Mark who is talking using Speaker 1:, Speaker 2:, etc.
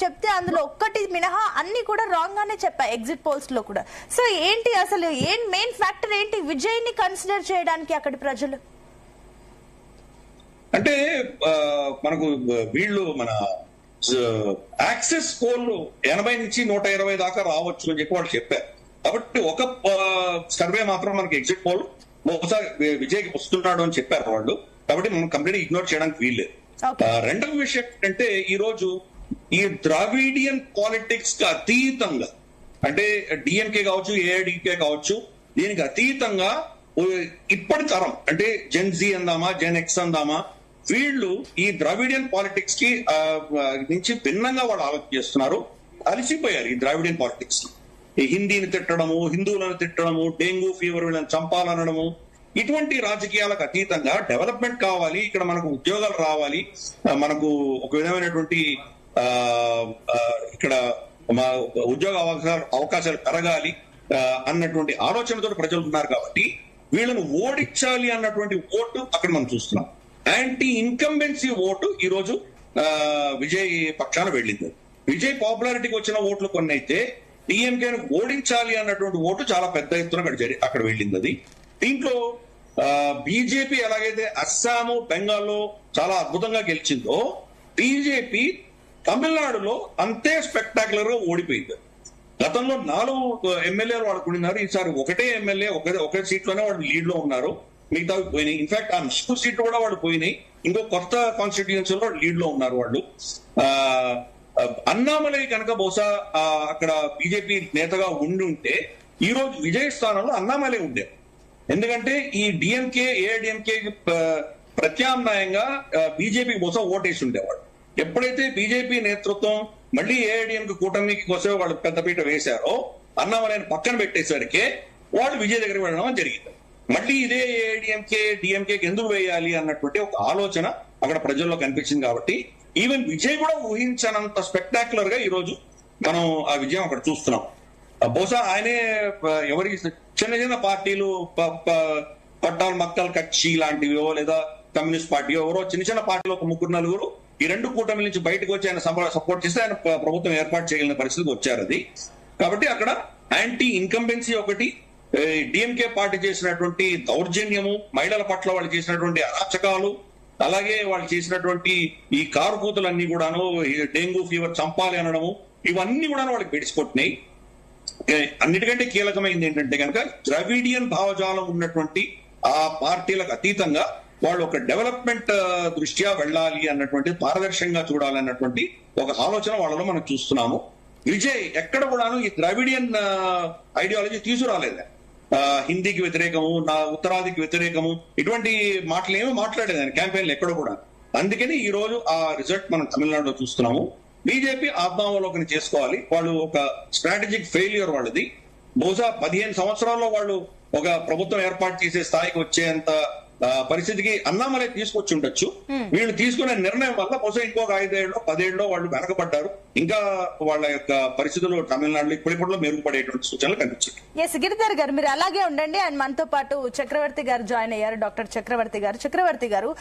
Speaker 1: చెప్తే అందులో ఒక్కటి మినహా అన్ని కూడా రాంగ్ గానే చెప్పాయి ఎగ్జిట్ పోల్స్ లో కూడా. సో ఏంటి అసలు మెయిన్ ఫ్యాక్టర్ ఏంటి విజయ్ ని కన్సిడర్ చేయడానికి అక్కడి ప్రజలు?
Speaker 2: అంటే మనకు వీళ్ళు మన యాక్సెస్ పోల్ 80 నుంచి 120 దాకా రావచ్చు అని చెప్పి వాళ్ళు చెప్పారు. కాబట్టి ఒక సర్వే మాత్రం మనకి ఎగ్జిట్ పోల్ బహుశా విజయ్కి వస్తున్నాడు అని చెప్పారు వాళ్ళు. కాబట్టి మనం కంప్లీట్ ఇగ్నోర్ చేయడానికి వీల్లేదు. రెండవ విషయం ఏంటంటే ఈ రోజు ఈ ద్రావిడియన్ పాలిటిక్స్ కి అతీతంగా, అంటే డిఎంకే కావచ్చు, ఏఐడికే కావచ్చు, దీనికి అతీతంగా ఇప్పటి తరం అంటే జెన్ జీ అందామా, జెన్ ఎక్స్ అందామా, వీళ్ళు ఈ ద్రావిడియన్ పాలిటిక్స్ కి నుంచి భిన్నంగా వాళ్ళు ఆలోచన చేస్తున్నారు. అలసిపోయారు ఈ ద్రావిడియన్ పాలిటిక్స్. ఈ హిందీని తిట్టడము, హిందువులను తిట్టడము, డెంగ్యూ ఫీవర్ వీళ్ళని చంపాలనడము, ఇటువంటి రాజకీయాలకు అతీతంగా డెవలప్మెంట్ కావాలి, ఇక్కడ మనకు ఉద్యోగాలు రావాలి, మనకు ఒక విధమైనటువంటి ఇక్కడ ఉద్యోగ అవకాశాలు పెరగాలి అన్నటువంటి ఆలోచనతో ప్రజలు ఉన్నారు. కాబట్టి వీళ్ళను ఓడించాలి అన్నటువంటి ఓటు అక్కడ మనం చూస్తున్నాం. యాంటీ ఇన్కంబెన్సీ ఓటు ఈ రోజు విజయ్ పక్షాన వెళ్ళింది. విజయ్ పాపులారిటీకి వచ్చిన ఓట్లు కొన్ని అయితే డిఎంకేను ఓడించాలి అన్నటువంటి ఓటు చాలా పెద్ద ఎత్తున అక్కడ వెళ్ళింది. అది దీంట్లో బీజేపీ ఎలాగైతే అస్సాము, బెంగాల్లో చాలా అద్భుతంగా గెలిచిందో, బీజేపీ తమిళనాడులో అంతే స్పెక్టాక్యులర్ గా ఓడిపోయింది. గతంలో 4 ఎమ్మెల్యేలు వాళ్ళు కూడినారు, ఈసారి ఒకటే ఎమ్మెల్యే ఒకే సీట్ లోనే వాళ్ళు లీడ్ లో ఉన్నారు, మిగతా పోయినాయి. ఇన్ఫాక్ట్ ఆ 4 సీట్లు కూడా వాళ్ళు పోయినాయి. ఇంకో కొత్త కాన్స్టిట్యూన్సీలో లీడ్ లో ఉన్నారు వాళ్ళు. అన్నామలై కనుక బహుశా అక్కడ బీజేపీ నేతగా ఉండి ఉంటే ఈ రోజు విజయ్ స్థానంలో అన్నామలై ఉండే. ఎందుకంటే ఈ డిఎంకే, ఏఐడిఎంకే ప్రత్యామ్నాయంగా బీజేపీకి బహుశా ఓటేసి ఉండేవాడు. ఎప్పుడైతే బీజేపీ నేతృత్వం మళ్ళీ ఏఐడిఎంకి కూటమికి కోసం వాళ్ళు పెద్దపీట వేశారో, అన్నామలైని పక్కన పెట్టేసరికి వాళ్ళు విజయ్ దగ్గరికి వెళ్ళడం జరిగింది. మళ్ళీ ఇదే ఏఐడిఎంకే, డిఎంకేకి ఎందుకు వేయాలి అన్నటువంటి ఒక ఆలోచన అక్కడ ప్రజల్లో కనిపించింది. కాబట్టి ఈవెన్ విజయ్ కూడా ఊహించనంత స్పెక్టాక్యులర్ గా ఈ రోజు మనం ఆ విజయం అక్కడ చూస్తున్నాం. బహుశా ఆయనే ఎవరికి చిన్న చిన్న పార్టీలు పట్టాల్ మక్కల్ కక్షి లాంటివో లేదా కమ్యూనిస్ట్ పార్టీ ఎవరో చిన్న చిన్న పార్టీలు ఒక 3-4 ఈ 2 కూటమిల నుంచి బయటకు వచ్చి ఆయన సపోర్ట్ చేస్తే ఆయన ప్రభుత్వం ఏర్పాటు చేయగలిగిన పరిస్థితికి వచ్చారు. అది కాబట్టి అక్కడ యాంటీ ఇన్కంబెన్సీ ఒకటి, డిఎంకే పార్టీ చేసినటువంటి దౌర్జన్యము, మహిళల పట్ల వాళ్ళు చేసినటువంటి అరాచకాలు, అలాగే వాళ్ళు చేసినటువంటి ఈ కారు కూతులన్నీ కూడాను డెంగ్యూ ఫీవర్ చంపాలి అనడము, ఇవన్నీ కూడా వాళ్ళకి బెడిసికొట్టినాయి. అన్నిటికంటే కీలకమైంది ఏంటంటే కనుక ద్రవిడియన్ భావజాలం ఉన్నటువంటి ఆ పార్టీలకు అతీతంగా వాళ్ళు ఒక డెవలప్మెంట్ దృష్ట్యా వెళ్ళాలి అన్నటువంటి, పారదర్శకంగా చూడాలన్నటువంటి ఒక ఆలోచన వాళ్ళలో మనం చూస్తున్నాము. విజయ్ ఎక్కడ కూడాను ఈ ద్రవిడియన్ ఐడియాలజీ తీసుకురాలేదు. హిందీకి వ్యతిరేకము, నా ఉత్తరాదికి వ్యతిరేకము, ఇటువంటి మాటలు ఏమీ మాట్లాడలేదు ఆయన క్యాంపెయిన్లు ఎక్కడ కూడా. అందుకని ఈ రోజు ఆ రిజల్ట్ మనం తమిళనాడులో చూస్తున్నాము. బీజేపీ ఆత్మావలోకన చేసుకోవాలి. వాళ్ళు ఒక స్ట్రాటజిక్ ఫెయిల్యూర్ వాళ్ళది. బహుశా 15 సంవత్సరాల్లో వాళ్ళు ఒక ప్రభుత్వం ఏర్పాటు చేసే స్థాయికి వచ్చేంత పరిస్థితికి అన్నామలై తీసుకొచ్చి ఉండొచ్చు. వీళ్ళు తీసుకునే నిర్ణయం వల్ల బహుశా ఇంకొక 5 ఏళ్ళు 10 ఏళ్ళు వాళ్ళు వెనకబడ్డారు. ఇంకా వాళ్ళ యొక్క పరిస్థితులు తమిళనాడులో ఇప్పటిలో మెరుగుపడేటువంటి సూచనలు కనిపించాయి.
Speaker 1: ఎస్ గిరిధర్ గారు, మీరు అలాగే ఉండండి. అండ్ మనతో పాటు చక్రవర్తి గారు జాయిన్ అయ్యారు, డాక్టర్ చక్రవర్తి గారు.